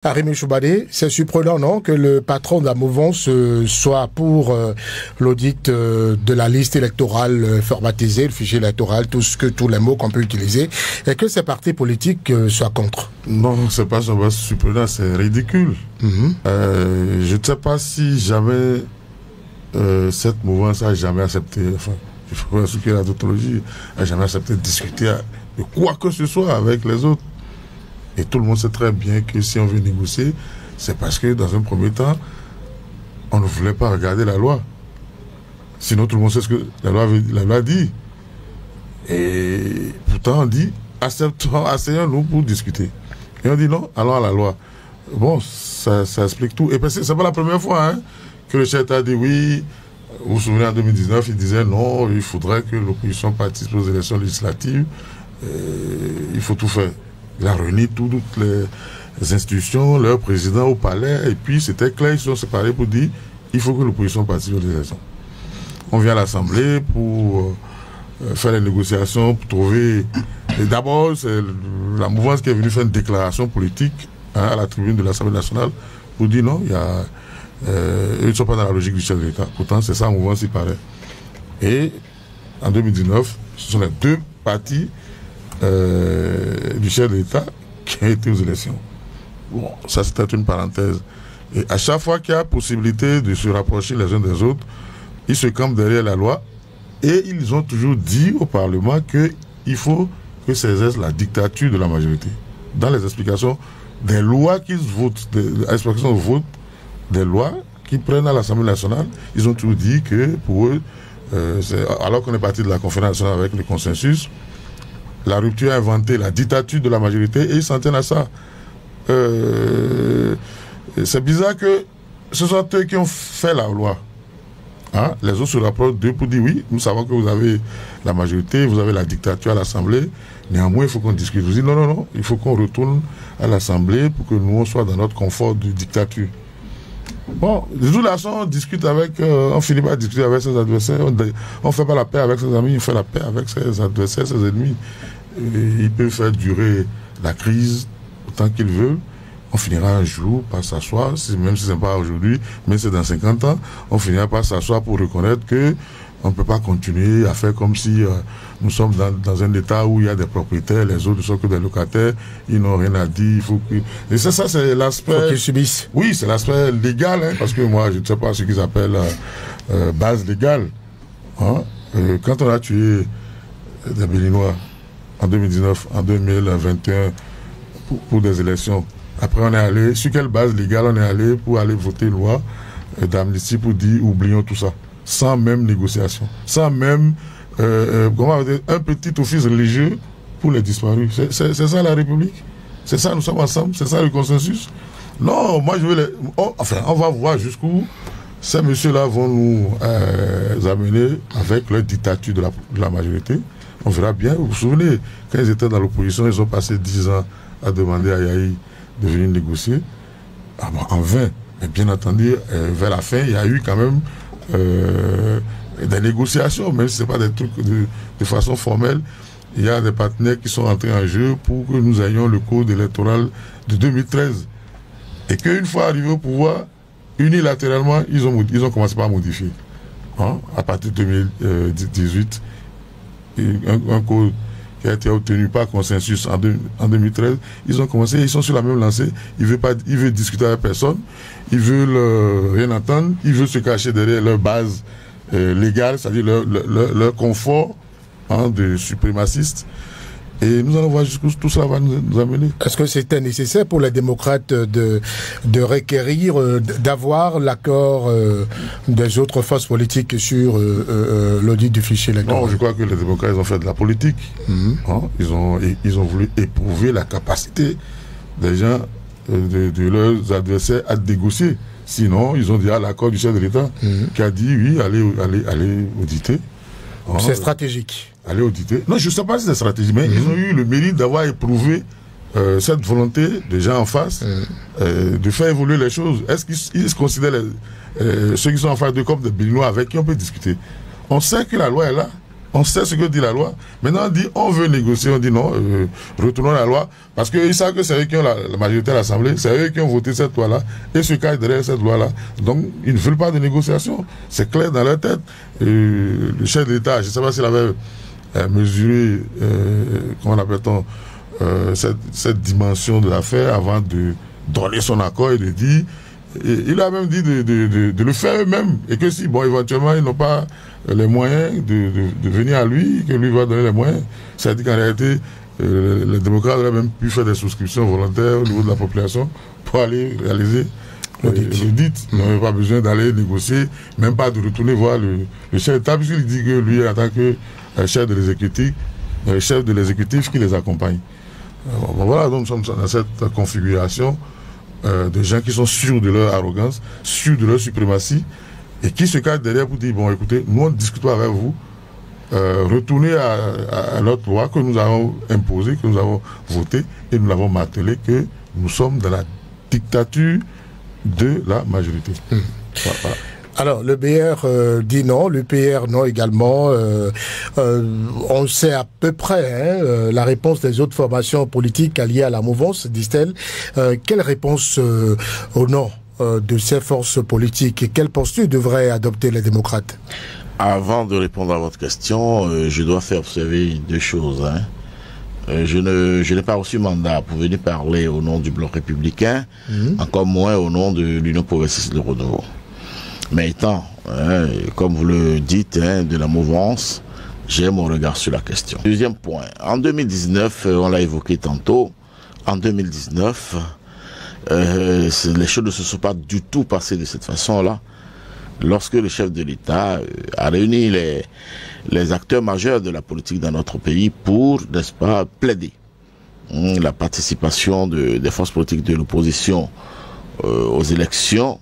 Arémi Choubadé, c'est surprenant, non, que le patron de la mouvance soit pour l'audit de la liste électorale formatisée, le fichier électoral, tous les mots qu'on peut utiliser, et que ces partis politiques soient contre. Non, c'est pas surprenant, c'est ridicule. Je ne sais pas si jamais cette mouvance a jamais accepté, enfin, il faut expliquer la tautologie, a jamais accepté de discuter de quoi que ce soit avec les autres. Et tout le monde sait très bien que si on veut négocier, c'est parce que dans un premier temps, on ne voulait pas regarder la loi. Sinon, tout le monde sait ce que la loi dit. Et pourtant, on dit, asseyons-nous pour discuter. Et on dit non, allons à la loi. Bon, ça explique tout. Et c'est pas la première fois que le chef a dit oui. Vous vous souvenez, en 2019, il disait non, il faudrait que l'opposition participe aux élections législatives. Il faut tout faire. Il a réuni toutes les institutions, leur président au palais, et puis c'était clair, ils se sont séparés pour dire il faut que l'opposition participe aux élections. On vient à l'Assemblée pour faire les négociations, pour trouver... Et d'abord, c'est la mouvance qui est venue faire une déclaration politique à la tribune de l'Assemblée nationale pour dire non, ils ne sont pas dans la logique du chef de l'État. Pourtant, c'est ça la mouvance, il paraît. Et en 2019, ce sont les deux partis du chef de l'État qui a été aux élections. Bon, ça c'était une parenthèse. Et à chaque fois qu'il y a possibilité de se rapprocher les uns des autres, ils se campent derrière la loi et ils ont toujours dit au Parlement qu'il faut que s'exerce la dictature de la majorité. Dans les explications des lois qu'ils votent, explications de vote des lois qu'ils prennent à l'Assemblée nationale, ils ont toujours dit que pour eux, alors qu'on est parti de la conférence nationale avec le consensus, la rupture a inventé la dictature de la majorité et ils s'en tiennent à ça. C'est bizarre que ce soit eux qui ont fait la loi. Les autres se rapprochent d'eux pour dire oui, nous savons que vous avez la majorité, vous avez la dictature à l'Assemblée, néanmoins il faut qu'on discute. Vous dites non, il faut qu'on retourne à l'Assemblée pour que nous on soit dans notre confort de dictature. Bon, de toute façon, on discute on finit par discuter avec ses adversaires, on ne fait pas la paix avec ses amis, on fait la paix avec ses adversaires, ses ennemis. Et ils peuvent faire durer la crise autant qu'ils veulent. On finira un jour par s'asseoir, même si ce n'est pas aujourd'hui, mais c'est dans 50 ans, on finira par s'asseoir pour reconnaître que on ne peut pas continuer à faire comme si nous sommes dans un état où il y a des propriétaires, les autres ne sont que des locataires, ils n'ont rien à dire, il faut que... Et ça c'est l'aspect... Faut qu'ils subissent. Oui, c'est l'aspect légal, parce que moi, je ne sais pas ce qu'ils appellent base légale. Quand on a tué des Béninois en 2019, en 2021, pour des élections, après on est allé, sur quelle base légale on est allé pour aller voter une loi d'amnistie pour dire oublions tout ça, sans même négociation, sans même un petit office religieux pour les disparus. C'est ça la République? C'est ça, nous sommes ensemble? C'est ça le consensus? Non, moi je veux on va voir jusqu'où ces messieurs-là vont nous amener avec leur dictature de la majorité. On verra bien. Vous vous souvenez, quand ils étaient dans l'opposition, ils ont passé 10 ans à demander à Yahi de venir négocier. En vain. Mais bien entendu, vers la fin, il y a eu quand même des négociations, même si ce n'est pas des trucs de façon formelle. Il y a des partenaires qui sont entrés en jeu pour que nous ayons le code électoral de 2013. Et qu'une fois arrivés au pouvoir, unilatéralement, ils ont commencé par modifier. À partir de 2018, un code qui a été obtenu par consensus en 2013, ils ont commencé, ils sont sur la même lancée, ils veulent discuter avec personne, ils veulent rien entendre, ils veulent se cacher derrière leur base légale, c'est-à-dire leur confort de suprémacistes. Et nous allons voir jusqu'où tout ça va nous amener. Est-ce que c'était nécessaire pour les démocrates de requérir, d'avoir l'accord des autres forces politiques sur l'audit du fichier électoral? Non, je crois que les démocrates ont fait de la politique. Ils ont voulu éprouver la capacité des gens, de leurs adversaires à négocier. Sinon, ils ont dit à l'accord du chef de l'État qui a dit oui, allez auditer. C'est stratégique. Aller auditer. Non, je ne sais pas si c'est stratégique, mais ils ont eu le mérite d'avoir éprouvé cette volonté des gens en face de faire évoluer les choses. Est-ce qu'ils se considèrent ceux qui sont en face de comme des Béninois avec qui on peut discuter? On sait que la loi est là. On sait ce que dit la loi. Maintenant, on dit, on veut négocier, on dit non, retournons la loi. Parce qu'ils savent que c'est eux qui ont la majorité à l'Assemblée, c'est eux qui ont voté cette loi-là, et se cachent derrière cette loi-là. Donc, ils ne veulent pas de négociation. C'est clair dans leur tête. Le chef de l'État, je ne sais pas s'il avait mesuré, comment appelle-t-on, cette dimension de l'affaire avant de donner son accord et de dire, il a même dit de le faire eux-mêmes, et que si, bon, éventuellement, ils n'ont pas les moyens de venir à lui, que lui va donner les moyens. C'est-à-dire qu'en réalité, les démocrates auraient même pu faire des souscriptions volontaires au niveau de la population pour aller réaliser l'audit. On n'avait pas besoin d'aller négocier, même pas de retourner voir le chef d'État, puisqu'il dit que lui, en tant que chef de l'exécutif qui les accompagne. Bon, voilà, donc nous sommes dans cette configuration de gens qui sont sûrs de leur arrogance, sûrs de leur suprématie, et qui se cachent derrière pour dire, bon, écoutez, nous on discute avec vous, retournez à notre loi que nous avons imposée, que nous avons votée, et nous l'avons martelé, que nous sommes dans la dictature de la majorité. Voilà. Alors, le BR dit non, l'UPR non également. On sait à peu près la réponse des autres formations politiques alliées à la mouvance, disent-elles. Quelle réponse au non de ces forces politiques et quelle posture devraient adopter les démocrates? Avant de répondre à votre question, je dois faire observer deux choses. Je n'ai pas reçu mandat pour venir parler au nom du Bloc républicain, encore moins au nom de l'Union progressiste de renouveau. Mais étant, comme vous le dites, de la mouvance, j'ai mon regard sur la question. Deuxième point, en 2019, on l'a évoqué tantôt, en 2019, les choses ne se sont pas du tout passées de cette façon-là. Lorsque le chef de l'État a réuni les acteurs majeurs de la politique dans notre pays pour, n'est-ce pas, plaider la participation des forces politiques de l'opposition aux élections,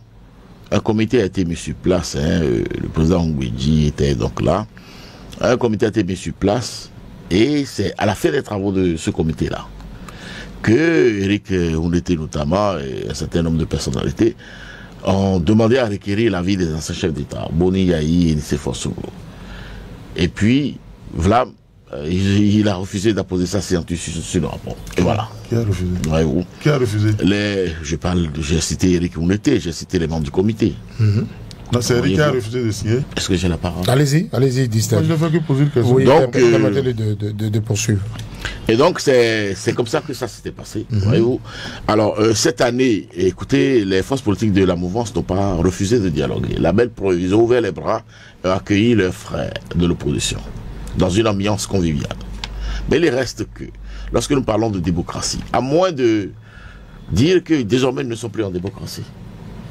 un comité a été mis sur place, le président Ngouidji était donc là, un comité a été mis sur place, et c'est à la fin des travaux de ce comité-là que Eric Oundete notamment et un certain nombre de personnalités ont demandé à requérir l'avis des anciens chefs d'État, Boni Yahi et Nicéphore Soglo. Et puis, Vlam, il a refusé d'apposer sa signature sur le rapport. Et voilà. Qui a refusé? Ouais, qui a refusé? J'ai cité Eric Oundete, j'ai cité les membres du comité. Non, c'est Eric qui a refusé de signer. Est-ce que j'ai la parole? Allez-y, distinct. Moi, je ne fais que poser une question. Oui, donc, permettez-le de poursuivre. Et donc, c'est comme ça que ça s'était passé. Voyez-vous. Alors, cette année, écoutez, les forces politiques de la mouvance n'ont pas refusé de dialoguer. La belle preuve, ils ont ouvert les bras et accueilli leurs frères de l'opposition dans une ambiance conviviale. Mais il reste que, lorsque nous parlons de démocratie, à moins de dire que désormais nous ne sommes plus en démocratie.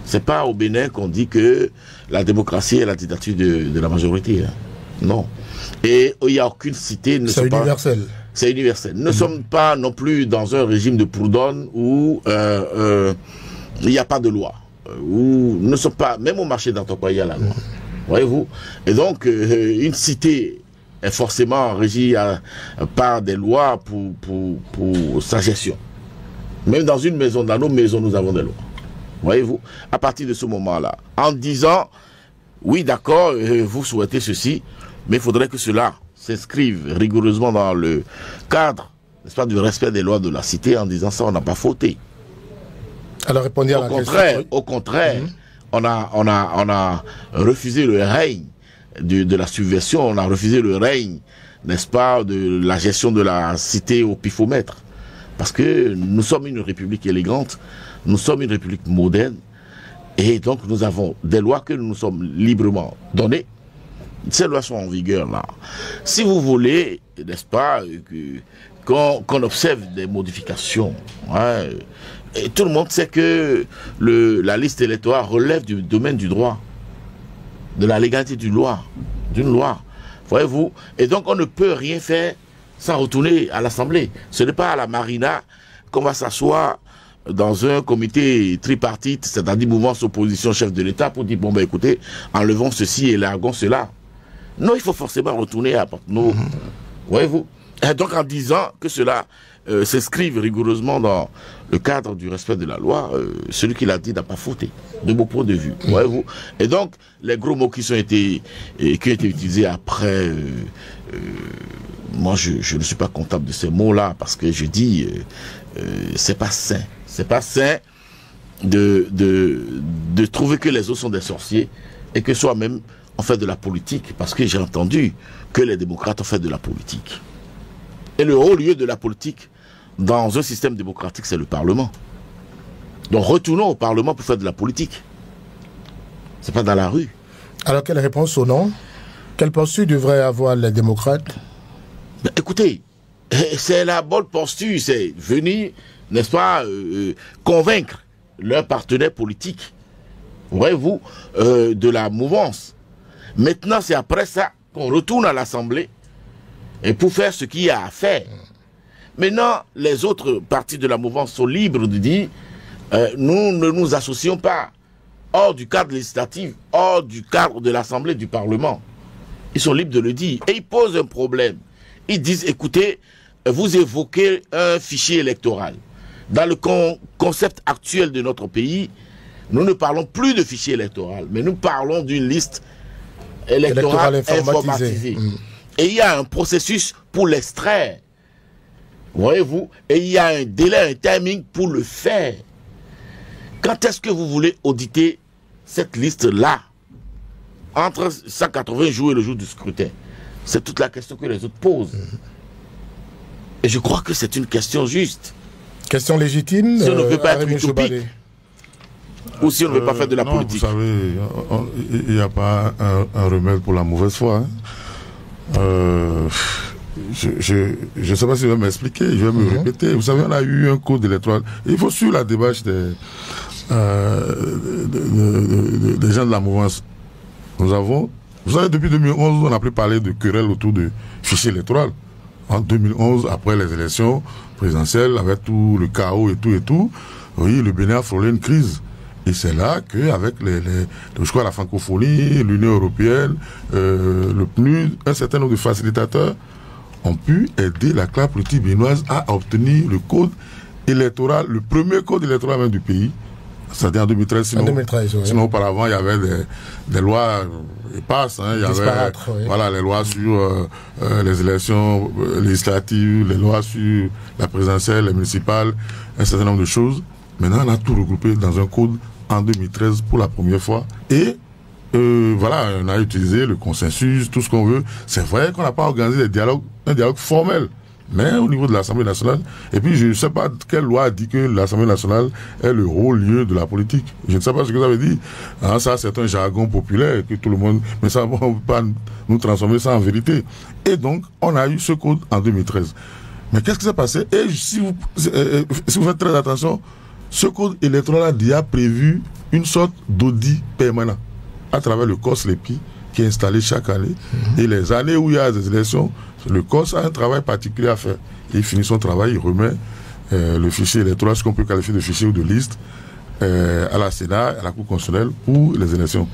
C'est pas au Bénin qu'on dit que la démocratie est la dictature de la majorité. Non. Et il n'y a aucune cité... C'est universel. C'est universel. Nous ne sommes pas non plus dans un régime de Proudhon où il n'y a pas de loi. Où nous ne sommes pas... Même au marché d'Antoine, il y a la loi. Voyez-vous? Et donc, une cité est forcément régie par des lois pour sa gestion. Même dans une maison, dans nos maisons, nous avons des lois. Voyez-vous, à partir de ce moment-là, en disant, oui, d'accord, vous souhaitez ceci, mais il faudrait que cela s'inscrive rigoureusement dans le cadre, n'est-ce pas, du respect des lois de la cité, en disant ça, on n'a pas fauté. Alors, répondez à la question. Au contraire, on a refusé le règne de la subversion, on a refusé le règne, n'est-ce pas, de la gestion de la cité au pifomètre. Parce que nous sommes une république élégante, nous sommes une république moderne, et donc nous avons des lois que nous nous sommes librement données. Ces lois sont en vigueur là. Si vous voulez, n'est-ce pas, qu'on observe des modifications, et tout le monde sait que la liste électorale relève du domaine du droit, de la légalité d'une loi, voyez-vous. Et donc on ne peut rien faire sans retourner à l'Assemblée. Ce n'est pas à la marina qu'on va s'asseoir dans un comité tripartite, c'est-à-dire mouvance opposition chef de l'État, pour dire, bon ben écoutez, enlevons ceci et largons cela. Non, il faut forcément retourner à nos... Voyez-vous. Et donc en disant que cela s'inscrivent rigoureusement dans le cadre du respect de la loi, celui qui l'a dit n'a pas fauté, de mon point de vue. Voyez-vous. Et donc, les gros mots qui ont été utilisés après, moi je ne suis pas comptable de ces mots-là, parce que je dis, c'est pas sain. C'est pas sain de trouver que les autres sont des sorciers et que soi-même on fait de la politique, parce que j'ai entendu que les démocrates ont fait de la politique. Et le haut lieu de la politique dans un système démocratique, c'est le Parlement. Donc retournons au Parlement pour faire de la politique. C'est pas dans la rue. Alors quelle réponse au non? Quelle posture devraient avoir les démocrates? Ben, écoutez, c'est la bonne posture, c'est venir, n'est-ce pas, convaincre leurs partenaires politiques, voyez-vous, de la mouvance. Maintenant, c'est après ça qu'on retourne à l'Assemblée et pour faire ce qu'il y a à faire. Maintenant, les autres partis de la mouvance sont libres de dire nous ne nous associons pas hors du cadre législatif, hors du cadre de l'Assemblée, du Parlement. Ils sont libres de le dire. Et ils posent un problème. Ils disent, écoutez, vous évoquez un fichier électoral. Dans le concept actuel de notre pays, nous ne parlons plus de fichier électoral, mais nous parlons d'une liste électorale informatisée. Et il y a un processus pour l'extraire. Voyez-vous? Et il y a un délai, un timing pour le faire. Quand est-ce que vous voulez auditer cette liste-là? Entre 180 jours et le jour du scrutin. C'est toute la question que les autres posent. Et je crois que c'est une question juste. Question légitime. Si on ne veut pas être utopique, ou si on ne veut pas faire de la politique. Vous savez, il n'y a pas un remède pour la mauvaise foi. Hein. Je ne sais pas si je vais m'expliquer, je vais me répéter. Vous savez, on a eu un code électoral. Il faut suivre la démarche des gens de la mouvance. Nous avons, vous savez, depuis 2011, on n'a plus parlé de querelles autour du fichier électoral. En 2011, après les élections présidentielles, avec tout le chaos et tout, oui, le Bénin a frôlé une crise. Et c'est là qu'avec je crois la francophonie, l'Union européenne, le PNUD, un certain nombre de facilitateurs ont pu aider la classe politique béninoise à obtenir le code électoral, le premier code électoral même du pays. C'est-à-dire en 2013, sinon, 2013, oui. Sinon auparavant il y avait des lois éparses, hein, il y avait voilà, les lois sur les élections législatives, les lois sur la présidentielle, les municipales, un certain nombre de choses. Maintenant on a tout regroupé dans un code en 2013 pour la première fois. Et voilà, on a utilisé le consensus, tout ce qu'on veut. C'est vrai qu'on n'a pas organisé un dialogue formel, mais au niveau de l'Assemblée nationale. Et puis, je ne sais pas quelle loi a dit que l'Assemblée nationale est le haut lieu de la politique. Je ne sais pas ce que ça veut dire. Hein, ça, c'est un jargon populaire que tout le monde... Mais ça, on ne peut pas nous transformer ça en vérité. Et donc, on a eu ce code en 2013. Mais qu'est-ce qui s'est passé? Et si vous faites très attention, ce code électoral a déjà prévu une sorte d'audit permanent à travers le COS-LEPI qui est installé chaque année. Et les années où il y a des élections, le COS a un travail particulier à faire. Il finit son travail, il remet le fichier électoral, ce qu'on peut qualifier de fichier ou de liste, à la Sénat, à la Cour constitutionnelle pour les élections.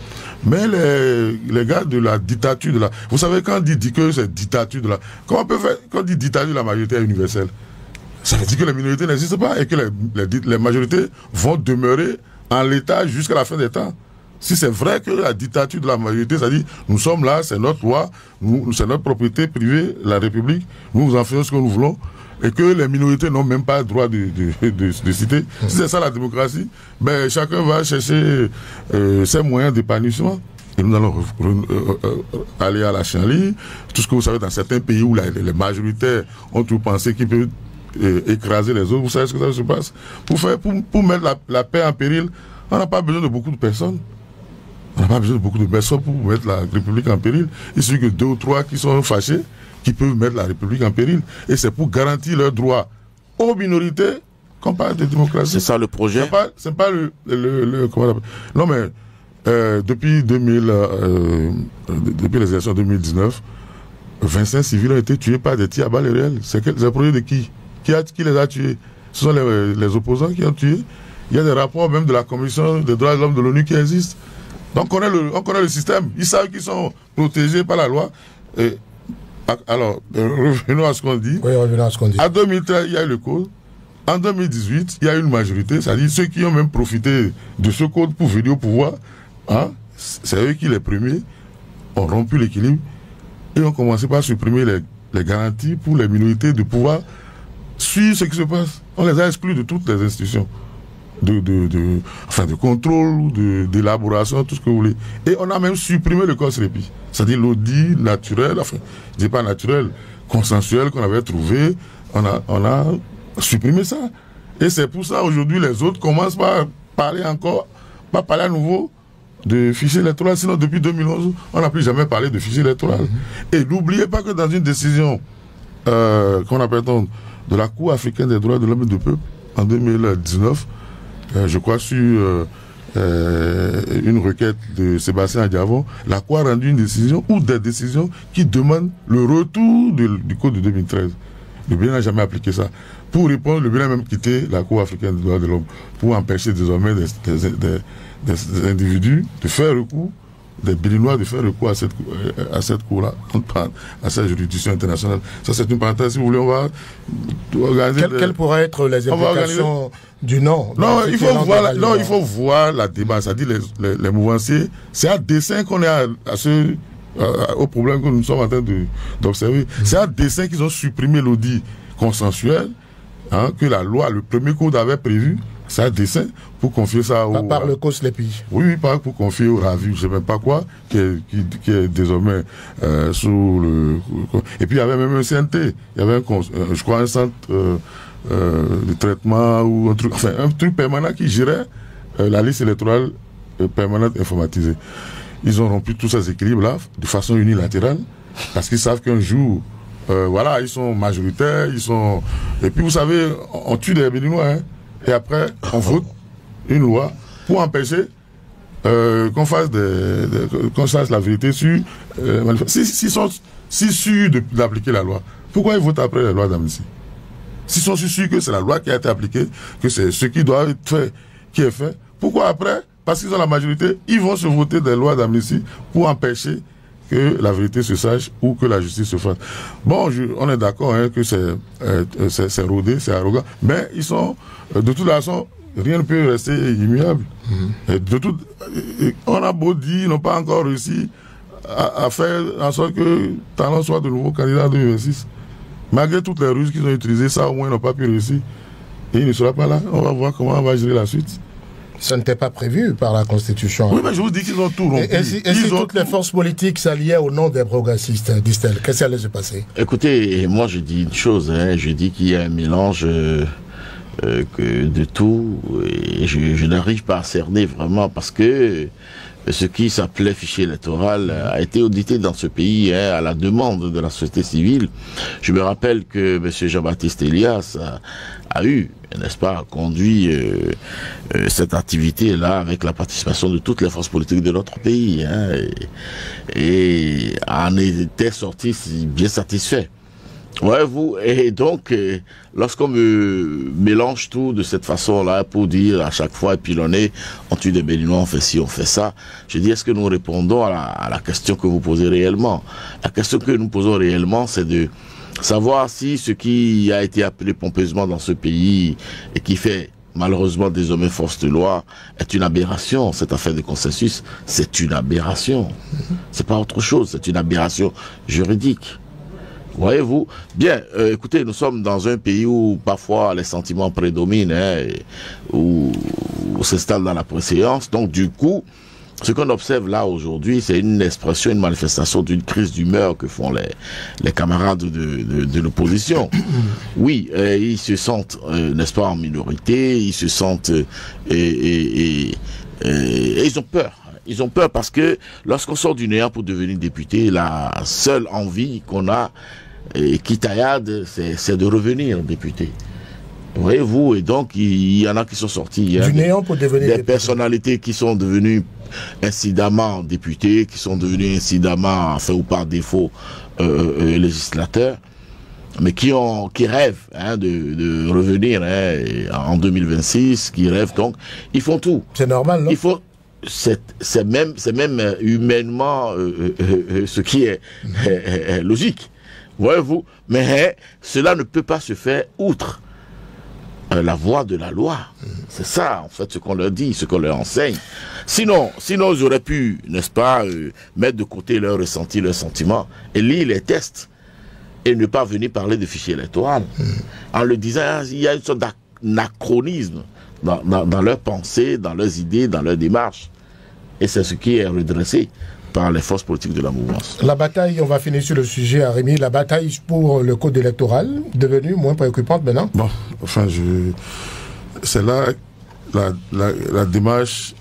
Mais les gars de la dictature de la... Vous savez, quand on dit que c'est dictature de la... Comment on peut faire quand on dit dictature de la majorité universelle? Ça veut dire que les minorités n'existent pas et que les majorités vont demeurer en l'état jusqu'à la fin des temps. Si c'est vrai que la dictature de la majorité, c'est-à-dire nous sommes là, c'est notre loi, c'est notre propriété privée, la République, nous en faisons ce que nous voulons, et que les minorités n'ont même pas le droit de citer. Si c'est ça la démocratie, ben chacun va chercher ses moyens d'épanouissement. Et nous allons aller à la chienlit. Tout ce que vous savez, dans certains pays où les majoritaires ont tout pensé qu'ils peuvent écraser les autres, vous savez ce que ça se passe. Pour mettre la paix en péril, on n'a pas besoin de beaucoup de personnes. On n'a pas besoin de beaucoup de personnes pour mettre la République en péril. Il suffit que 2 ou 3 qui sont fâchés, qui peuvent mettre la République en péril. Et c'est pour garantir leurs droits aux minorités qu'on parle de démocratie. C'est ça le projet? C'est pas comment on appelle. Non mais, depuis les élections 2019, 25 civils ont été tués par des tirs à balles réelles. C'est le projet de qui? Qui les a tués? Ce sont les opposants qui ont tué. Il y a des rapports même de la Commission des droits de l'homme de l'ONU qui existent. Donc on connaît le système. Ils savent qu'ils sont protégés par la loi. Et Alors, revenons à ce qu'on dit. Oui, revenons à ce qu'on dit. En 2013, il y a eu le code. En 2018, il y a eu une majorité, c'est-à-dire ceux qui ont même profité de ce code pour venir au pouvoir, hein, c'est eux qui, les premiers, ont rompu l'équilibre et ont commencé par supprimer les garanties pour les minorités de pouvoir suivre ce qui se passe. On les a exclus de toutes les institutions de contrôle, d'élaboration, tout ce que vous voulez. Et on a même supprimé le COSREPI, c'est-à-dire l'audit naturel, enfin, je dis pas naturel, consensuel qu'on avait trouvé, on a supprimé ça. Et c'est pour ça aujourd'hui les autres commencent par parler encore, pas parler à nouveau de fichier électoral, sinon depuis 2011, on n'a plus jamais parlé de fichier électoral. Et n'oubliez pas que dans une décision qu'on appelle donc de la Cour africaine des droits de l'homme et du peuple en 2019, je crois sur une requête de Sébastien Adiavon, la Cour a rendu une décision ou des décisions qui demandent le retour du code de 2013. Le Bénin n'a jamais appliqué ça. Pour répondre, le Bénin a même quitté la Cour africaine des droits de l'homme pour empêcher désormais des individus de faire recours, des Béninois de faire recours à cette cour-là, à cette juridiction internationale. Ça, c'est une parenthèse. Si vous voulez, on va organiser... Quelles pourraient être les implications du non? Non, il faut voir la débat. C'est-à-dire les mouvanciers, c'est à dessein qu'on est au problème que nous sommes en train d'observer. C'est à dessein qu'ils ont supprimé l'audit consensuel, hein, que la loi, le premier code avait prévu. C'est à dessein pour confier ça au... Par le COSREPI. Oui, pour confier au RAVU, je ne sais même pas quoi, qui est désormais sous le... Et puis il y avait même un CNT, il y avait je crois un centre de traitement ou un truc permanent qui gérait la liste électorale permanente informatisée. Ils ont rompu tous ces équilibres-là de façon unilatérale, parce qu'ils savent qu'un jour, voilà, ils sont majoritaires, Et puis vous savez, on tue des Béninois, hein. Et après, on vote une loi pour empêcher qu'on fasse la vérité sur... S'ils sont si sûrs d'appliquer la loi, pourquoi ils votent après la loi d'amnistie? S'ils sont si sûrs que c'est la loi qui a été appliquée, que c'est ce qui doit être fait, qui est fait, pourquoi après, parce qu'ils ont la majorité, ils vont se voter des lois d'amnistie pour empêcher que la vérité se sache ou que la justice se fasse? Bon, on est d'accord, hein, que c'est rodé, c'est arrogant, mais ils sont... De toute façon, rien ne peut rester immuable. On a beau dire, ils n'ont pas encore réussi à faire en sorte que Talon soit de nouveau candidat en 2026. Malgré toutes les ruses qu'ils ont utilisées, ça au moins ils n'ont pas pu réussir. Et il ne sera pas là. On va voir comment on va gérer la suite. Ça n'était pas prévu par la Constitution. Oui, mais je vous dis qu'ils ont tout rompu. Et si toutes les forces politiques s'alliaient au nom des progressistes, disent-elles, qu'est-ce qui allait se passer? Écoutez, moi je dis une chose, hein, je dis qu'il y a un mélange de tout, et je n'arrive pas à cerner vraiment, parce que ce qui s'appelait fichier électoral a été audité dans ce pays, hein, à la demande de la société civile. Je me rappelle que M. Jean-Baptiste Elias a eu, n'est-ce pas, conduit cette activité-là avec la participation de toutes les forces politiques de notre pays, hein, et en était sorti bien satisfait. Ouais, et donc, lorsqu'on me mélange tout de cette façon-là pour dire à chaque fois, et puis on tue des Béninois, on fait ci, on fait ça, je dis, est-ce que nous répondons à la question que vous posez réellement? La question que nous posons réellement, c'est de savoir si ce qui a été appelé pompeusement dans ce pays et qui fait malheureusement désormais force de loi est une aberration. Cette affaire de consensus, c'est une aberration. C'est pas autre chose, c'est une aberration juridique. Voyez-vous? Bien, écoutez, nous sommes dans un pays où parfois les sentiments prédominent, hein, où s'installe dans la préséance. Donc du coup, ce qu'on observe là aujourd'hui, c'est une expression, une manifestation d'une crise d'humeur que font les camarades de l'opposition. Oui, ils se sentent, n'est-ce pas, en minorité, ils se sentent... et ils ont peur. Ils ont peur parce que lorsqu'on sort du néant pour devenir député, la seule envie qu'on a, qui taillade, c'est de revenir député. Voyez-vous, et donc il y en a qui sont sortis. Du néant pour devenir des député. Personnalités qui sont devenues incidemment députés, qui sont devenus incidemment, enfin ou par défaut, législateurs, mais qui rêvent, hein, de revenir, hein, en 2026, qui rêvent, donc ils font tout. C'est normal, non? Il faut... C'est même humainement ce qui est logique. Voyez-vous, mais cela ne peut pas se faire outre la voie de la loi. C'est ça, en fait, ce qu'on leur dit, ce qu'on leur enseigne. Sinon, ils auraient pu, n'est-ce pas, mettre de côté leurs ressentis, leurs sentiments, et lire les tests, et ne pas venir parler de fichier électoral. En le disant, il y a une sorte d'anachronisme dans leurs pensées, dans leurs idées, dans leurs démarches. Et c'est ce qui est redressé par les forces politiques de la mouvance. La bataille, on va finir sur le sujet, Rémi, la bataille pour le code électoral, devenue moins préoccupante maintenant? Bon, enfin, c'est là la démarche.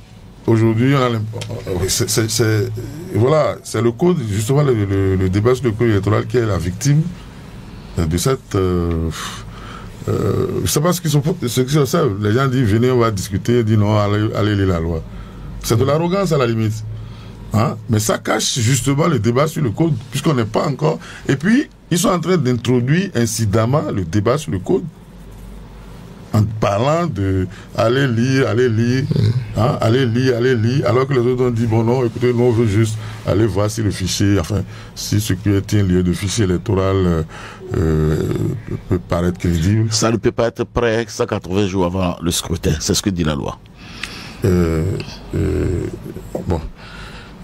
Aujourd'hui, voilà, c'est le code, justement, le débat sur le code électoral qui est la victime de cette... je ne sais pas ce qu'ils sont... Les gens disent, venez, on va discuter, ils disent non, allez lire la loi. C'est de l'arrogance à la limite. Hein? Mais ça cache justement le débat sur le code, puisqu'on n'est pas encore... Et puis, ils sont en train d'introduire incidemment le débat sur le code, en parlant de aller lire, hein? Aller lire, alors que les autres ont dit, bon non, écoutez, nous on veut juste aller voir si le fichier, enfin, si ce qui est un lieu de fichier électoral peut paraître crédible. Ça ne peut pas être prêt 180 jours avant le scrutin, c'est ce que dit la loi. Bon.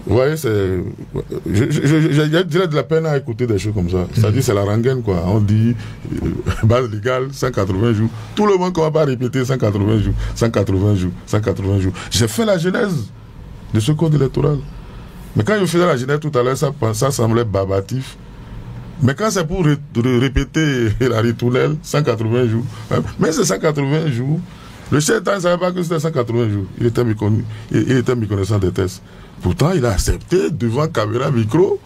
Vous voyez, j'ai de la peine à écouter des choses comme ça. C'est-à-dire, c'est la rengaine, quoi. On dit, base légale, 180 jours. Tout le monde ne va pas répéter 180 jours, 180 jours, 180 jours. J'ai fait la genèse de ce code électoral. Mais quand je faisais la genèse tout à l'heure, ça semblait barbatif. Mais quand c'est pour répéter la ritournelle, 180 jours, mais c'est 180 jours. Le chef d'État ne savait pas que c'était 180 jours. Il était méconnaissant des tests. Pourtant, il a accepté, devant caméra, micro,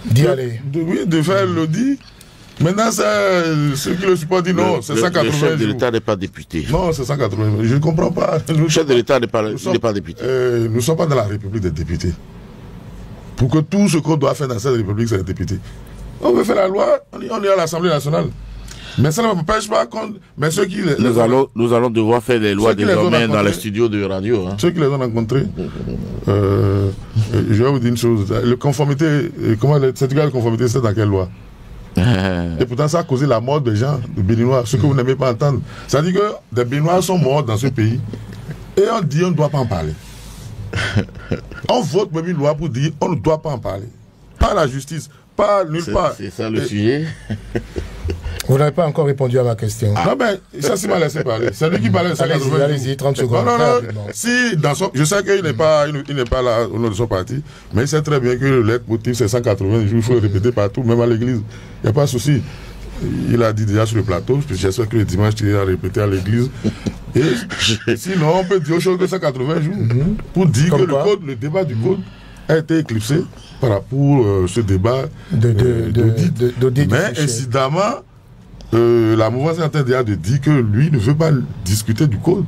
d'y aller. De faire l'audit. Maintenant, ceux qui le supportent disent non, c'est 180 jours. Le chef de l'État n'est pas député. Non, c'est 180 jours. Je ne comprends pas. Le chef de l'État n'est pas député. Nous ne sommes pas dans la République des députés. Pour que tout ce qu'on doit faire dans cette République, c'est les députés. On veut faire la loi, on est à l'Assemblée nationale. Mais ça ne m'empêche pas contre... Mais ceux qui nous allons devoir faire des lois désormais dans les studios de radio. Hein. Ceux qui les ont rencontrés, je vais vous dire une chose. Le conformité, le certificat de conformité, c'est dans quelle loi? Et pourtant, ça a causé la mort des gens, des Béninois, ce que vous n'aimez pas entendre. Ça dit que des Béninois sont morts dans ce pays. Et on dit on ne doit pas en parler. On vote même une loi pour dire on ne doit pas en parler. Pas la justice, pas nulle part. C'est ça le sujet. Vous n'avez pas encore répondu à ma question. Non, mais ça, c'est m'a laissé parler. C'est lui qui parlait de 180 jours. Allez-y, 30 secondes. Non. Si, je sais qu'il n'est pas là au nom de son parti, mais il sait très bien que le leitmotiv, c'est 180 jours. Il faut le répéter partout, même à l'église. Il n'y a pas de souci. Il a dit déjà sur le plateau, puis j'espère que le dimanche, il a répété à l'église. Et sinon, on peut dire autre chose que 180 jours pour dire que le débat du code a été éclipsé par rapport à ce débat d'audit. Mais incidemment, la mouvance est en train de dire que lui ne veut pas discuter du code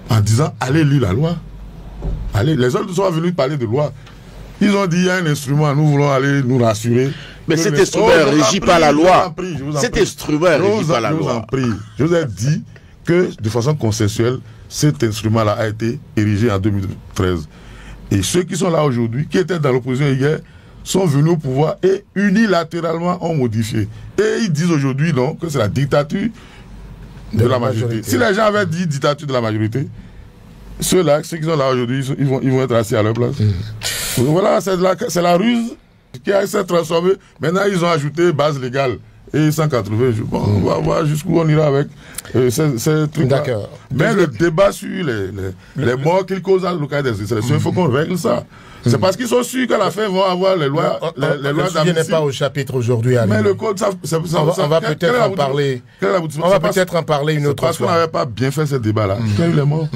en disant allez lire la loi. Allez, les autres sont venus parler de loi. Ils ont dit il y a un instrument, nous voulons aller nous rassurer. Mais cet instrument est régi par la loi. Cet instrument est régi par la loi. Je vous ai dit que de façon consensuelle, cet instrument-là a été érigé en 2013. Et ceux qui sont là aujourd'hui, qui étaient dans l'opposition hier, sont venus au pouvoir et unilatéralement ont modifié. Et ils disent aujourd'hui non, que c'est la dictature de la majorité. Si les gens avaient dit dictature de la majorité, ceux qui sont là aujourd'hui, ils vont être assis à leur place. Voilà, c'est la ruse qui a s'est transformée. Maintenant, ils ont ajouté base légale et 180 jours. Bon, on va voir jusqu'où on ira avec ces trucs-là. D'accord. Mais le débat sur les morts qu'ils causent à l'occasion des élections, il faut qu'on règle ça. C'est parce qu'ils sont sûrs qu'à la fin, ils vont avoir les lois d'amnistie. Le n'est pas au chapitre aujourd'hui. Mais le code, on va peut-être en parler. On va peut-être en parler une autre fois. Parce qu'on n'avait pas bien fait ce débat-là. Qu'il y a eu les morts.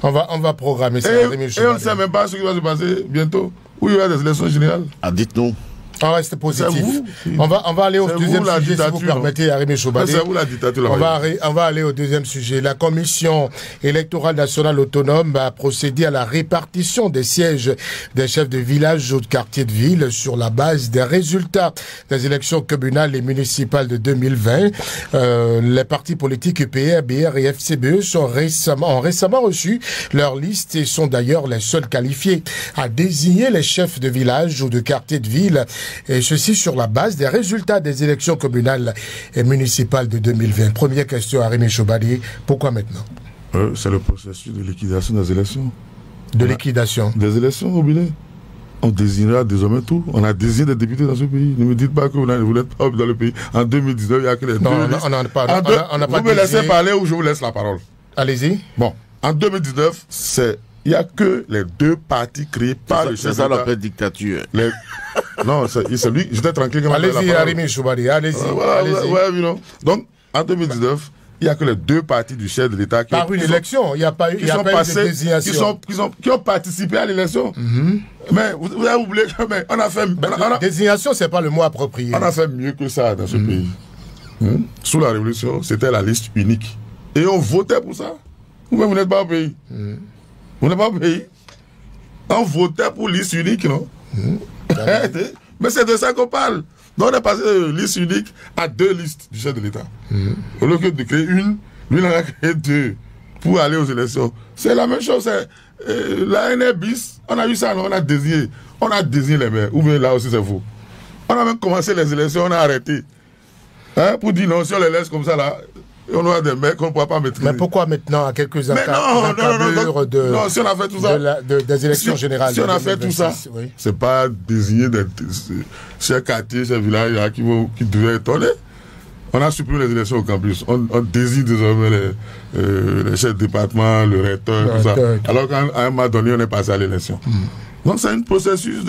On va programmer ça. Et on ne sait même pas ce qui va se passer bientôt. Où il y aura des élections générales. Ah, dites-nous. On reste positif. On va aller au deuxième sujet, si vous permettez, Rémi Chobadé. C'est vous la dictature. On va aller au deuxième sujet. La Commission électorale nationale autonome a procédé à la répartition des sièges des chefs de village ou de quartier de ville sur la base des résultats des élections communales et municipales de 2020. Les partis politiques UPR, BR et FCBE ont récemment reçu leur liste et sont d'ailleurs les seuls qualifiés à désigner les chefs de village ou de quartier de ville et ceci sur la base des résultats des élections communales et municipales de 2020. Première question à Rémi Chobadi, pourquoi maintenant? C'est le processus de liquidation des élections. De liquidation des élections au Bénin. On désignera désormais tout. On a désigné des députés dans ce pays. Ne me dites pas que vous n'êtes pas dans le pays. En 2019, il n'y a que les deux listes. Vous me laissez parler ou je vous laisse la parole. Allez-y. Bon, en 2019, il n'y a que les deux partis créés par le chef d'État. C'est ça l'appelle dictature. Non, c'est lui. J'étais tranquille. Allez-y, Rémi Chobadi, allez-y. Donc, en 2019, il n'y a que les deux partis du chef de l'État qui par une élection, il n'y a pas eu de désignation. Qui ont participé à l'élection. Mais vous avez oublié que on a fait... désignation, ce n'est pas le mot approprié. On a fait mieux que ça dans ce pays. Sous la Révolution, c'était la liste unique. Et on votait pour ça. Vous n'êtes pas au pays. Vous n'êtes pas au pays. On votait pour liste unique, non? Mais c'est de ça qu'on parle. Donc on est passé de liste unique à deux listes du chef de l'État. Au lieu de créer une, lui il en a créé deux pour aller aux élections. C'est la même chose. La NRBIS, on a eu ça, non? On a désigné les maires. Ou bien là aussi c'est faux. On a même commencé les élections, on a arrêté. Pour dire non, si on les laisse comme ça là, on aura des maires qu'on ne pourra pas maîtriser. Mais pourquoi maintenant, à quelques non, si on a fait tout ça, des élections générales. Si on a fait tout ça, c'est pas désigner des chers quartiers, chers villages qui devaient étonner. On a supprimé les élections au campus. On désigne désormais les chefs de département, le recteur, tout ça. Alors qu'à un moment donné, on est passé à l'élection. Donc c'est un processus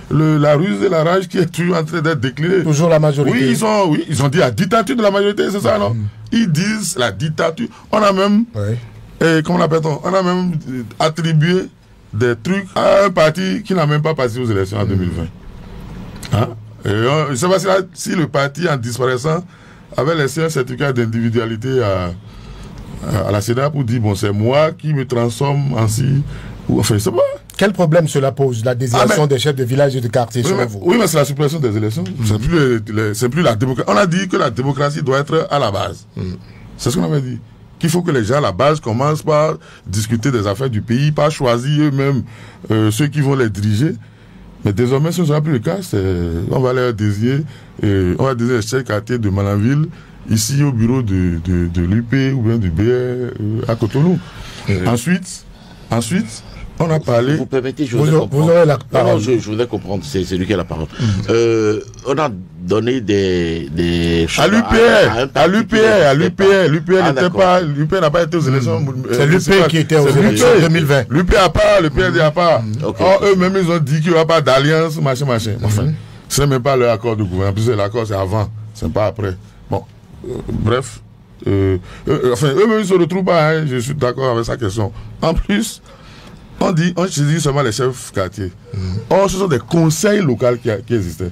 la ruse et la rage qui est toujours en train d'être décliné. Toujours la majorité. Oui, ils ont dit la dictature de la majorité, c'est ça, non? Ils disent la dictature. On a même, comment l'appelle-t-on? On a même attribué des trucs à un parti qui n'a même pas passé aux élections en 2020. Et je ne sais pas si le parti, en disparaissant, avait laissé un certificat d'individualité à la CEDA pour dire, bon, c'est moi qui me transforme en si, ou enfin, je sais pas. Quel problème cela pose, la désignation des chefs de village et de quartier, selon vous? Oui, mais c'est la suppression des élections. C'est plus la démocratie. On a dit que la démocratie doit être à la base. C'est ce qu'on avait dit. Qu'il faut que les gens à la base commencent par discuter des affaires du pays, par choisir eux-mêmes ceux qui vont les diriger. Mais désormais, ce ne sera plus le cas. On va les désigner. On va désigner les chefs de quartier de Malanville, ici au bureau de l'UP ou bien du BR à Cotonou. Ensuite, on a parlé... Vous permettez, je voudrais comprendre. Vous aurez la parole. Non, je voudrais comprendre, c'est lui qui a la parole. On a donné des à l'UPR n'a pas été aux élections. C'est l'UP qui était aux élections 2020. L'UP a pas, le PRD a pas. Or, eux-mêmes, ils ont dit qu'il n'y aura pas d'alliance, machin. Enfin, ce n'est même pas leur accord de gouvernement. En plus, l'accord, c'est avant, c'est pas après. Bon, bref. Enfin, eux-mêmes, ils ne se retrouvent pas, je suis d'accord avec sa question. En plus, on choisit seulement les chefs quartiers. Or, ce sont des conseils locaux qui existaient.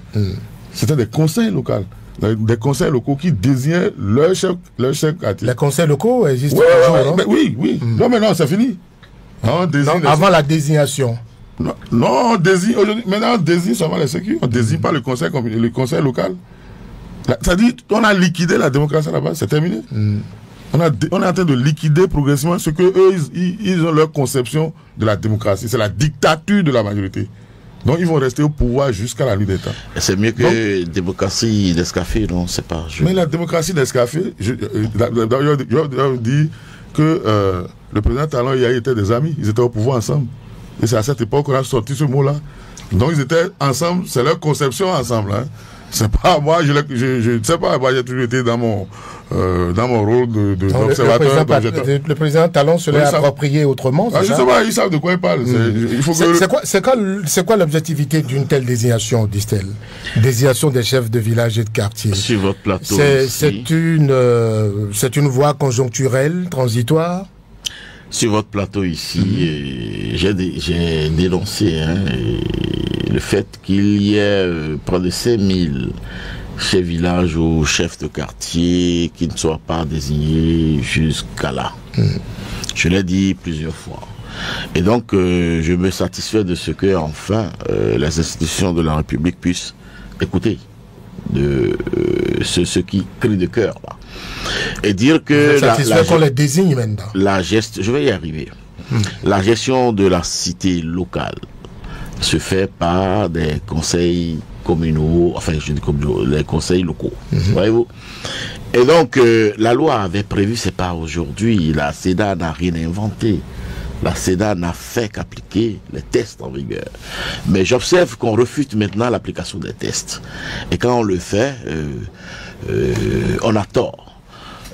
C'était des conseils locaux. Des conseils locaux qui désignaient leur chef quartier. Les conseils locaux existent toujours, non? Oui. Non, mais non, c'est fini. Avant la désignation. Non, on désigne aujourd'hui. Maintenant, on désigne seulement les sécurité. On ne désigne pas le conseil local. C'est-à-dire qu'on a liquidé la démocratie là-bas, c'est terminé. On est en train de liquider progressivement ce que eux ils ont leur conception de la démocratie. C'est la dictature de la majorité. Donc ils vont rester au pouvoir jusqu'à la nuit des temps. C'est mieux que démocratie d'escafé, non? C'est pas. Mais la démocratie d'escafé, je dis que le président Talon et Yahya étaient des amis. Ils étaient au pouvoir ensemble. Et c'est à cette époque qu'on a sorti ce mot-là. Donc ils étaient ensemble, c'est leur conception ensemble. C'est pas moi, je ne sais pas, moi j'ai toujours été dans mon rôle d'observateur. Le président Talon se l'est approprié autrement. Je ne sais pas, ils savent de quoi ils parlent. C'est quoi l'objectivité d'une telle désignation, disent-elles? Désignation des chefs de village et de quartier. Sur votre plateau. C'est une voie conjoncturelle, transitoire? Sur votre plateau ici, j'ai dénoncé le fait qu'il y ait près de 5000 chefs villages ou chefs de quartier qui ne soient pas désignés jusqu'à là. Je l'ai dit plusieurs fois. Et donc, je me satisfais de ce que, enfin, les institutions de la République puissent écouter de ceux qui crient de cœur là. Et dire que qu'on les désigne maintenant. Je vais y arriver. La gestion de la cité locale se fait par des conseils communaux, enfin je dis communaux, les conseils locaux. Voyez-vous. Et donc la loi avait prévu, c'est pas aujourd'hui, la CEDA n'a rien inventé. La CEDA n'a fait qu'appliquer les tests en vigueur. Mais j'observe qu'on refute maintenant l'application des tests. Et quand on le fait, on a tort.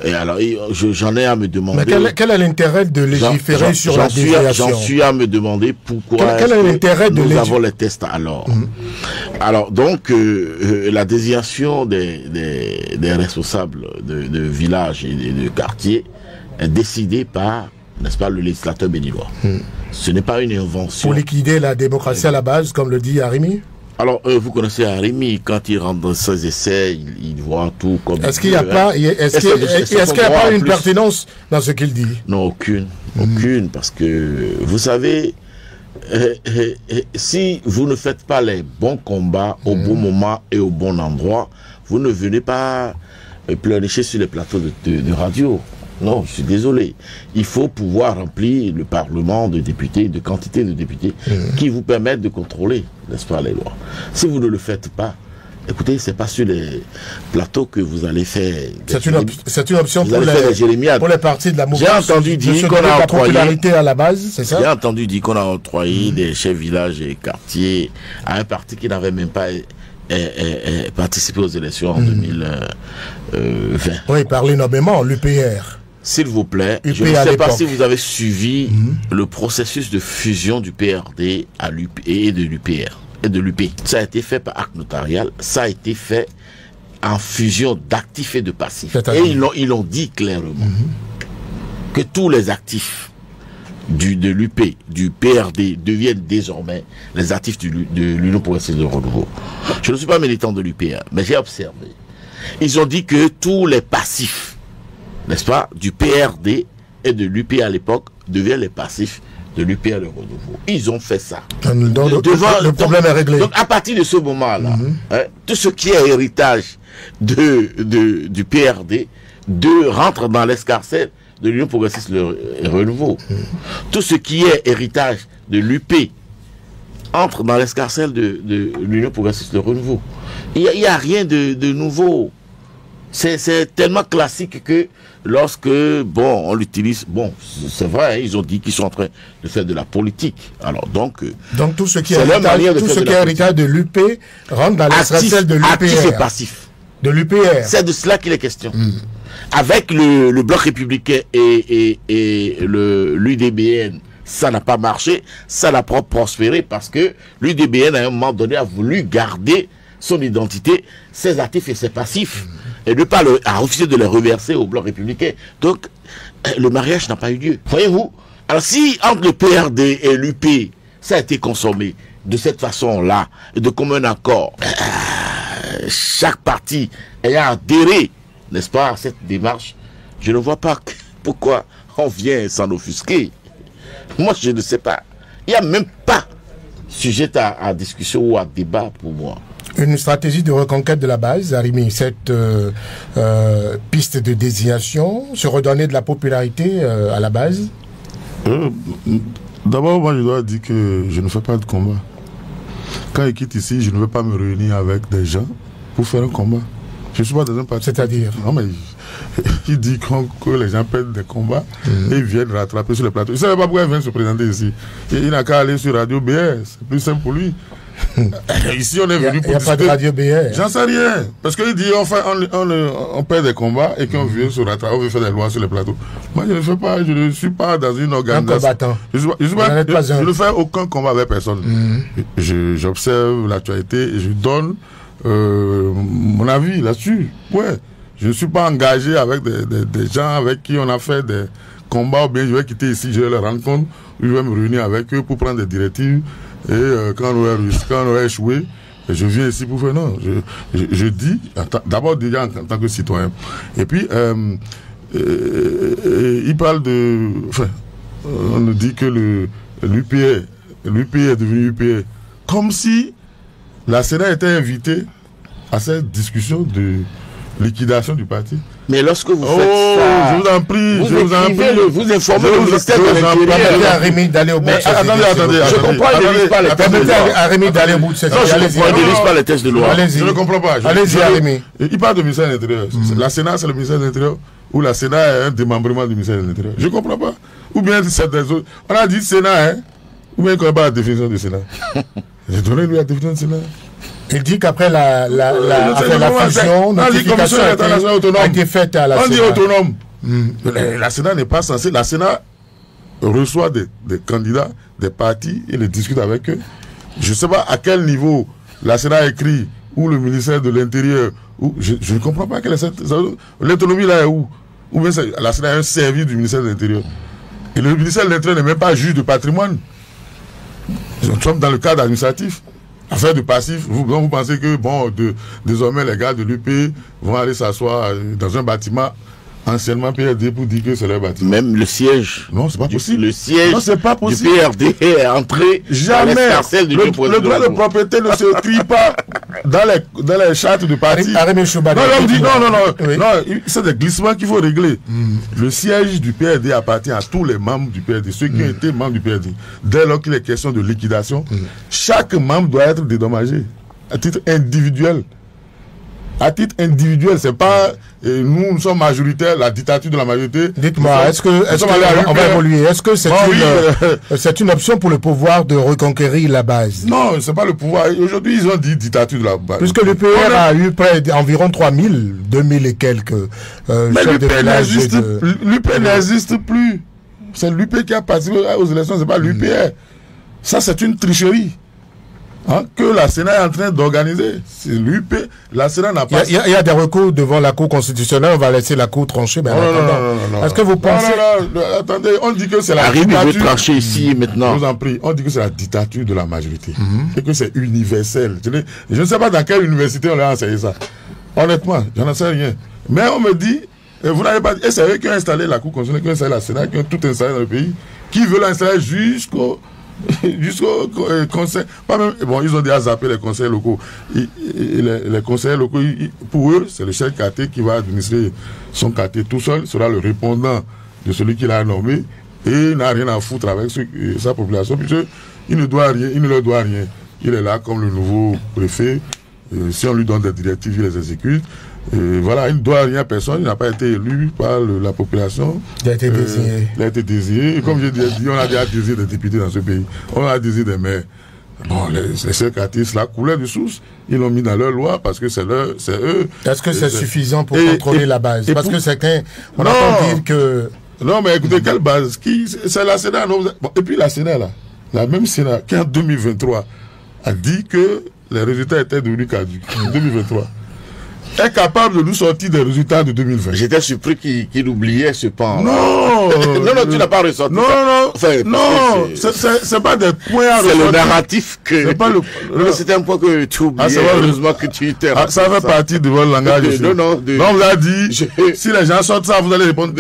Et alors, j'en ai à me demander... Mais quel est l'intérêt de légiférer sur la déviation? J'en suis à me demander pourquoi quel est l'intérêt de nous avons les tests alors. Alors, donc, la désignation des responsables de villages et de quartiers est décidée par, n'est-ce pas, le législateur béninois. Ce n'est pas une invention. Pour liquider la démocratie à la base, comme le dit Arimi? Alors, vous connaissez Arimi, quand il rentre dans ses essais, il voit tout comme... Est-ce qu'il n'y a pas, est-ce qu'il y a pas une pertinence dans ce qu'il dit? Non, aucune. Aucune, parce que, vous savez, si vous ne faites pas les bons combats au bon moment et au bon endroit, vous ne venez pas pleurnicher sur les plateaux de radio. Non, je suis désolé. Il faut pouvoir remplir le Parlement de députés, de quantité de députés, qui vous permettent de contrôler, n'est-ce pas, les lois. Si vous ne le faites pas, écoutez, c'est pas sur les plateaux que vous allez faire... C'est une option pour les partis de la mouvance. J'ai entendu dire qu'on a octroyé... popularité à la base, c'est ça? J'ai entendu dire qu'on a octroyé des chefs villages et quartiers à un parti qui n'avait même pas... participé aux élections en 2020. Oui, parlez nommément, l'UPR. S'il vous plaît, je ne sais pas si vous avez suivi le processus de fusion du PRD à et de l'UPR et de l'UP. Ça a été fait par acte notarial, ça a été fait en fusion d'actifs et de passifs. Et ils l'ont dit clairement que tous les actifs de l'UP, du PRD deviennent désormais les actifs de l'Union progressiste de renouveau. Je ne suis pas militant de l'UPR, mais j'ai observé. Ils ont dit que tous les passifs, n'est-ce pas, du PRD et de l'UP à l'époque, deviennent les passifs de l'UPR de renouveau. Ils ont fait ça. Le problème est réglé. Donc à partir de ce moment-là, tout ce qui est héritage du PRD rentre dans l'escarcelle de l'Union progressiste et renouveau. Tout ce qui est héritage de l'UP entre dans l'escarcelle de l'Union progressiste et renouveau. Il n'y a rien de nouveau. C'est tellement classique que lorsque, bon, on l'utilise, bon, c'est vrai, hein, ils ont dit qu'ils sont en train de faire de la politique. Alors, donc tout ce qui est héritage de l'UP rentre dans l'escarcelle de l'UPR. Actif et passif. De l'UPR. C'est de cela qu'il est question. Avec le Bloc républicain et l'UDBN, ça n'a pas marché, ça n'a pas prospéré parce que l'UDBN à un moment donné a voulu garder son identité, ses actifs et ses passifs, et ne pas a refusé de les reverser au Bloc républicain. Donc, le mariage n'a pas eu lieu. Voyez-vous? Alors si entre le PRD et l'UP, ça a été consommé de cette façon-là, de commun accord, chaque parti ayant adhéré, n'est-ce pas, à cette démarche, je ne vois pas pourquoi on vient s'en offusquer. Moi, je ne sais pas. Il n'y a même pas sujet à discussion ou à débat pour moi. Une stratégie de reconquête de la base, Arimi, cette piste de désignation, se redonner de la popularité à la base? D'abord, moi, je dois dire que je ne fais pas de combat. Quand je quitte ici, je ne veux pas me réunir avec des gens pour faire un combat. Je ne suis pas dans un parti. C'est-à-dire? Non, mais il dit que les gens perdent des combats et ils viennent rattraper sur les plateaux. Il ne savait pas pourquoi il vient se présenter ici. Il n'a qu'à aller sur Radio BR. C'est plus simple pour lui. Ici, on est venu pour discuter. Il n'y a pas de Radio BR. J'en sais rien. Parce qu'il dit on perd des combats et qu'on vient se rattraper, on veut faire des lois sur les plateaux. Moi, je ne fais pas, je ne suis pas dans une organisation. Un combattant. Je ne fais aucun combat avec personne. J'observe l'actualité et je donne mon avis là-dessus. Ouais. Je ne suis pas engagé avec des gens avec qui on a fait des combats, ou bien je vais quitter ici, je vais les rendre compte, je vais me réunir avec eux pour prendre des directives, et quand on aura échoué, je viens ici pour faire non. Je dis, d'abord déjà en tant que citoyen. Et puis, il parle de... Enfin, on nous dit que l'UP est devenu UPR. Comme si la CEDA était invitée à cette discussion liquidation du parti. Mais lorsque vous faites ça, je vous en prie, vous informez le ministère de l'Intérieur. Permettez à Rémi d'aller au bout de cette attendez. Je comprends, il ne lise pas les textes de Permettez loi. à Rémi d'aller au bout de cette Non, je comprends, il ne lise pas les textes de loi. Allez-y. Je ne comprends pas. Allez-y, Rémi. Il parle de ministère de l'Intérieur. La Sénat, c'est le ministère de l'Intérieur, ou la Sénat est un démembrement du ministère de l'Intérieur. Je ne comprends pas. Ou bien c'est des autres. On a dit Sénat, hein. Ou bien qu'on n'a pas la définition du Sénat. J'ai donné lui la définition du Sénat. Il dit qu'après la fusion, notification a été faite à la Sénat. On dit autonome. La Sénat n'est pas censée. La Sénat reçoit des candidats, des partis, et les discute avec eux. Je ne sais pas à quel niveau la Sénat écrit, ou le ministère de l'Intérieur, je ne comprends pas quelle est cette. L'autonomie là est où? Ou bien la Sénat est un service du ministère de l'Intérieur. Et le ministère de l'Intérieur n'est même pas juge de patrimoine. Nous sommes dans le cadre administratif. Affaire de passif, vous pensez que, bon, désormais, les gars de l'UP vont aller s'asseoir dans un bâtiment anciennement PRD pour dire que c'est leur bâtiment. Même le siège. Non, c'est pas possible. Le siège non, c'est pas possible. du PRD est entré jamais. Le droit de propriété ne se crie pas dans les chartes de parti. Non, c'est des glissements qu'il faut régler. Le siège du PRD appartient à tous les membres du PRD, ceux qui ont été membres du PRD. Dès lors qu'il est question de liquidation, chaque membre doit être dédommagé à titre individuel. À titre individuel, c'est pas nous sommes majoritaires, la dictature de la majorité. Dites-moi, est-ce que on va évoluer? Est-ce que c'est une option pour le pouvoir de reconquérir la base? Non, c'est pas le pouvoir. Aujourd'hui, ils ont dit dictature de la base. Puisque l'UPR a eu près d'environ 2000 et quelques mais l'UPR n'existe plus. C'est l'UP qui a participé aux élections, c'est pas l'UPR. Ça, c'est une tricherie. Que la Sénat est en train d'organiser. C'est l'UP. La Sénat n'a pas... Il y a des recours devant la Cour constitutionnelle. On va laisser la Cour trancher. Mais non. Est-ce que vous pensez... Non, attendez, on dit que c'est la dictature... veut trancher ici, maintenant. Je vous en prie. On dit que c'est la dictature de la majorité. Et que c'est universel. Je ne sais pas dans quelle université on leur a enseigné ça. Honnêtement, je n'en sais rien. Mais on me dit... vous n'avez pas dit... Et c'est eux qui ont installé la Cour constitutionnelle, qui ont installé la Sénat, qui ont tout installé dans le pays, qui veulent l'installer jusqu'au conseil. Pas même, bon, ils ont déjà zappé les conseils locaux. Les conseils locaux, pour eux, c'est le chef quartier qui va administrer son quartier tout seul, sera le répondant de celui qui l'a nommé, et il n'a rien à foutre avec sa population, puisqu'il ne doit rien, il ne leur doit rien. Il est là comme le nouveau préfet. Si on lui donne des directives, il les exécute. Voilà, il ne doit rien à personne, il n'a pas été élu par la population. Il a été désigné. Il a été désigné. Et comme je dit, on a déjà désigné des députés dans ce pays. On a désigné des maires. Bon, les sécuratistes là coulaient de source. Ils l'ont mis dans leur loi parce que c'est eux. Est-ce que c'est suffisant pour contrôler la base? Parce que certains, on entend dire que... Non, mais écoutez, quelle base? C'est la Sénat. Bon, et puis la Sénat là, la même Sénat qui en 2023 a dit que les résultats étaient devenus caducs. En 2023. Est capable de nous sortir des résultats de 2020. J'étais surpris qu'il oubliait ce pan. Non, non, tu n'as pas ressorti. Non, enfin, non, c'est pas des points à ressortir. C'est le narratif que... C'était un point que tu oubliais. Heureusement que tu étais... ça fait partie de votre langage. Non, on vous a dit, si les gens sortent ça, vous allez répondre.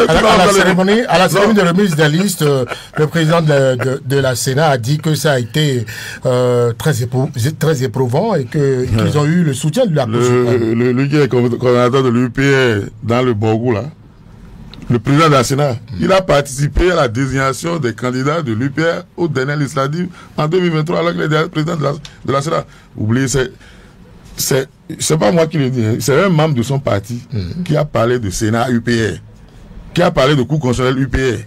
À la cérémonie de remise des listes, le président de la Sénat a dit que ça a été très éprouvant et qu'ils ont eu le soutien de la Cour suprême. Lui qui est coordonnateur de l'UPR dans le Borgou, là, le président de la Sénat, il a participé à la désignation des candidats de l'UPR au dernier législatif en 2023, alors qu'il est président de la Sénat. Oubliez, c'est pas moi qui le dis, hein, c'est un membre de son parti qui a parlé de Sénat UPR, qui a parlé de Cour constitutionnelle UPR.